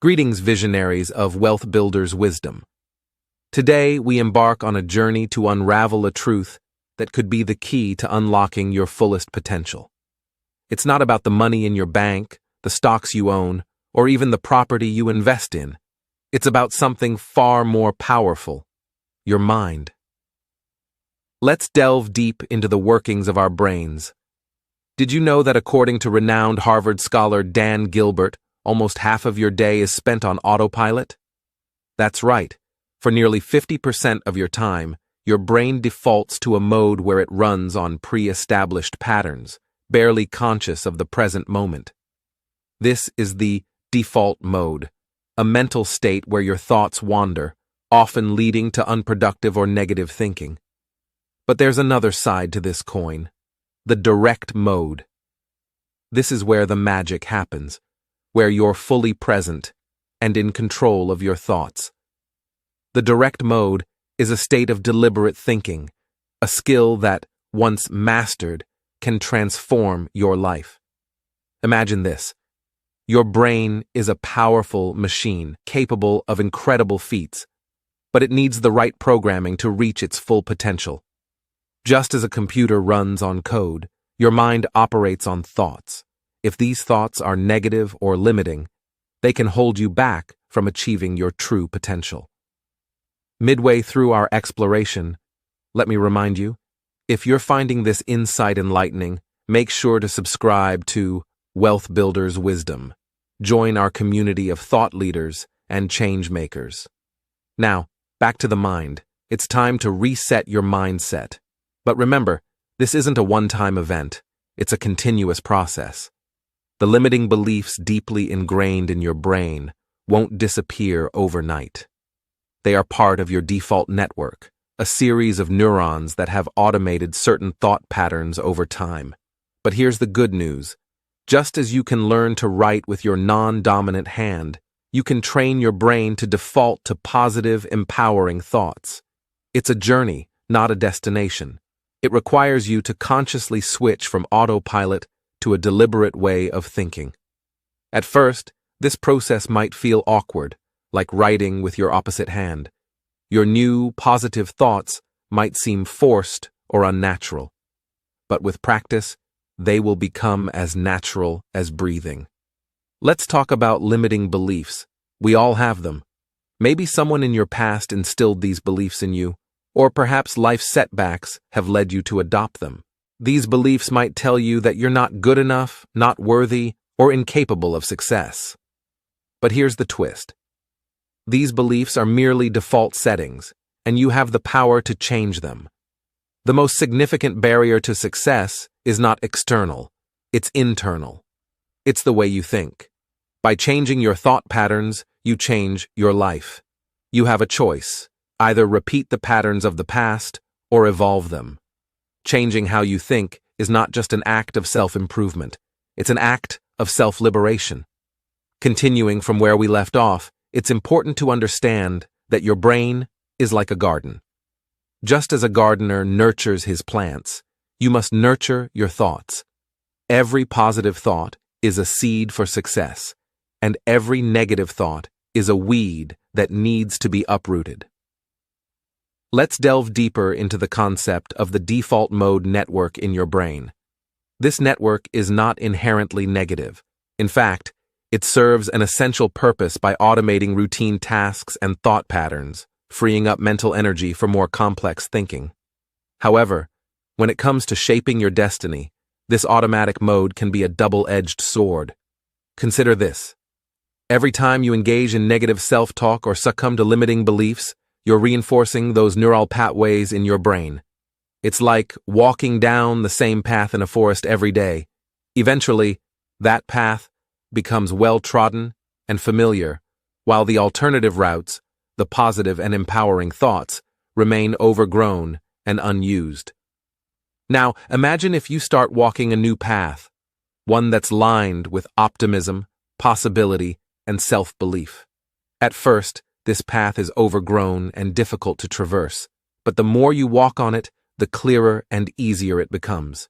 Greetings, visionaries of Wealth Builders' wisdom. Today, we embark on a journey to unravel a truth that could be the key to unlocking your fullest potential. It's not about the money in your bank, the stocks you own, or even the property you invest in. It's about something far more powerful: your mind. Let's delve deep into the workings of our brains. Did you know that according to renowned Harvard scholar Dan Gilbert, almost half of your day is spent on autopilot? That's right. For nearly 50% of your time, your brain defaults to a mode where it runs on pre-established patterns, barely conscious of the present moment. This is the default mode, a mental state where your thoughts wander, often leading to unproductive or negative thinking. But there's another side to this coin: the direct mode. This is where the magic happens, where you're fully present and in control of your thoughts. The direct mode is a state of deliberate thinking, a skill that, once mastered, can transform your life. Imagine this: your brain is a powerful machine capable of incredible feats, but it needs the right programming to reach its full potential. Just as a computer runs on code, your mind operates on thoughts. If these thoughts are negative or limiting, they can hold you back from achieving your true potential. Midway through our exploration, let me remind you, if you're finding this insight enlightening, make sure to subscribe to Wealth Builders' Wisdom. Join our community of thought leaders and change makers. Now, back to the mind. It's time to reset your mindset. But remember, this isn't a one-time event. It's a continuous process. The limiting beliefs deeply ingrained in your brain won't disappear overnight. They are part of your default network, a series of neurons that have automated certain thought patterns over time. But here's the good news. Just as you can learn to write with your non-dominant hand, you can train your brain to default to positive, empowering thoughts. It's a journey, not a destination. It requires you to consciously switch from autopilot to a deliberate way of thinking. At first, this process might feel awkward, like writing with your opposite hand. Your new, positive thoughts might seem forced or unnatural. But with practice, they will become as natural as breathing. Let's talk about limiting beliefs. We all have them. Maybe someone in your past instilled these beliefs in you, or perhaps life setbacks have led you to adopt them. These beliefs might tell you that you're not good enough, not worthy, or incapable of success. But here's the twist. These beliefs are merely default settings, and you have the power to change them. The most significant barrier to success is not external, it's internal. It's the way you think. By changing your thought patterns, you change your life. You have a choice: either repeat the patterns of the past or evolve them. Changing how you think is not just an act of self-improvement, it's an act of self-liberation. Continuing from where we left off, it's important to understand that your brain is like a garden. Just as a gardener nurtures his plants, you must nurture your thoughts. Every positive thought is a seed for success, and every negative thought is a weed that needs to be uprooted. Let's delve deeper into the concept of the default mode network in your brain. This network is not inherently negative. In fact, it serves an essential purpose by automating routine tasks and thought patterns, freeing up mental energy for more complex thinking. However, when it comes to shaping your destiny, this automatic mode can be a double-edged sword. Consider this. Every time you engage in negative self-talk or succumb to limiting beliefs, you're reinforcing those neural pathways in your brain. It's like walking down the same path in a forest every day. Eventually, that path becomes well-trodden and familiar, while the alternative routes, the positive and empowering thoughts, remain overgrown and unused. Now, imagine if you start walking a new path, one that's lined with optimism, possibility, and self-belief. At first, this path is overgrown and difficult to traverse, but the more you walk on it, the clearer and easier it becomes.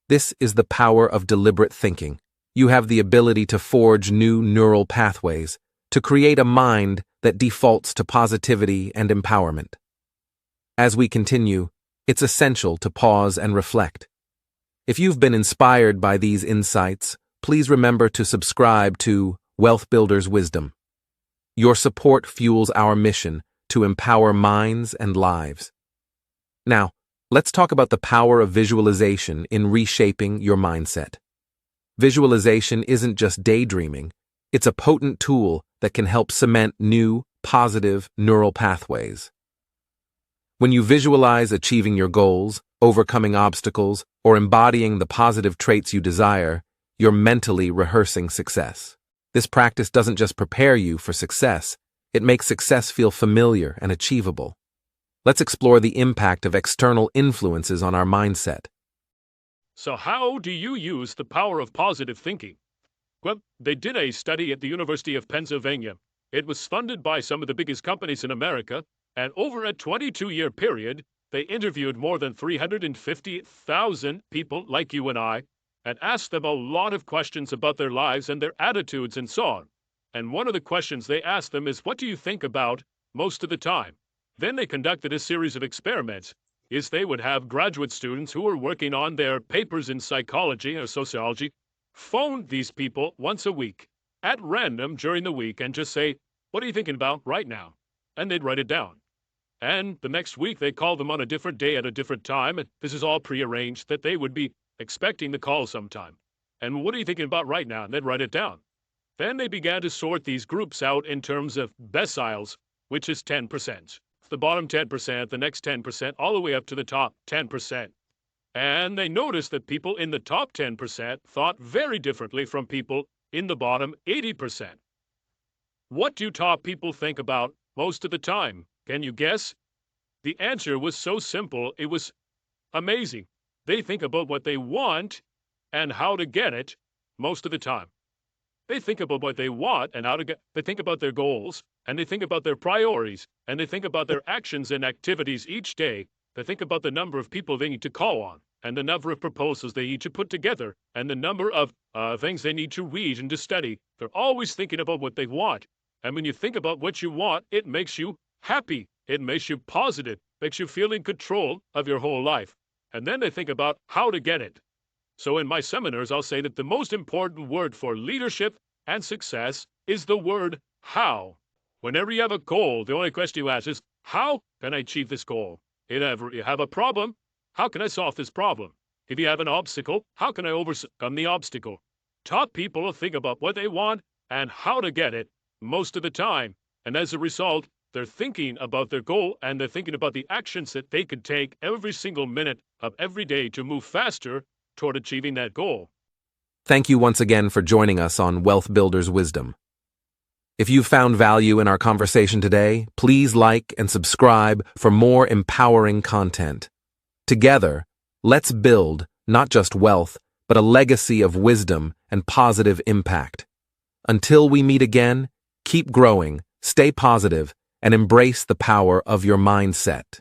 This is the power of deliberate thinking. You have the ability to forge new neural pathways, to create a mind that defaults to positivity and empowerment. As we continue, it's essential to pause and reflect. If you've been inspired by these insights, please remember to subscribe to Wealth Builders Wisdom. Your support fuels our mission to empower minds and lives. Now, let's talk about the power of visualization in reshaping your mindset. Visualization isn't just daydreaming, it's a potent tool that can help cement new, positive neural pathways. When you visualize achieving your goals, overcoming obstacles, or embodying the positive traits you desire, you're mentally rehearsing success. This practice doesn't just prepare you for success, it makes success feel familiar and achievable. Let's explore the impact of external influences on our mindset. So how do you use the power of positive thinking? Well, they did a study at the University of Pennsylvania. It was funded by some of the biggest companies in America, and over a 22-year period, they interviewed more than 350,000 people like you and I, and asked them a lot of questions about their lives and their attitudes and so on. And one of the questions they asked them is, what do you think about most of the time? Then they conducted a series of experiments. They would have graduate students who were working on their papers in psychology or sociology phone these people once a week at random during the week and just say, what are you thinking about right now? And they'd write it down. And the next week they call them on a different day at a different time, and this is all prearranged that they would be expecting the call sometime. And what are you thinking about right now? And they'd write it down. Then they began to sort these groups out in terms of deciles, which is 10%. The bottom 10%, the next 10%, all the way up to the top 10%. And they noticed that people in the top 10% thought very differently from people in the bottom 80%. What do top people think about most of the time? Can you guess? The answer was so simple, it was amazing. They think about what they want and how to get it most of the time. They think about what they want and how to get. They think about their goals, and they think about their priorities, and they think about their actions and activities each day. They think about the number of people they need to call on, and the number of proposals they need to put together, and the number of things they need to read and to study. They're always thinking about what they want. And when you think about what you want, it makes you happy. It makes you positive, makes you feel in control of your whole life. And then they think about how to get it. So in my seminars, I'll say that the most important word for leadership and success is the word how. Whenever you have a goal, the only question you ask is, how can I achieve this goal? If you have a problem, how can I solve this problem? If you have an obstacle, how can I overcome the obstacle? Top people will think about what they want and how to get it most of the time. And as a result, they're thinking about their goal and they're thinking about the actions that they could take every single minute of every day to move faster toward achieving that goal. Thank you once again for joining us on Wealth Builders Wisdom. If you've found value in our conversation today, please like and subscribe for more empowering content. Together, let's build not just wealth, but a legacy of wisdom and positive impact. Until we meet again, keep growing, stay positive, and embrace the power of your mindset.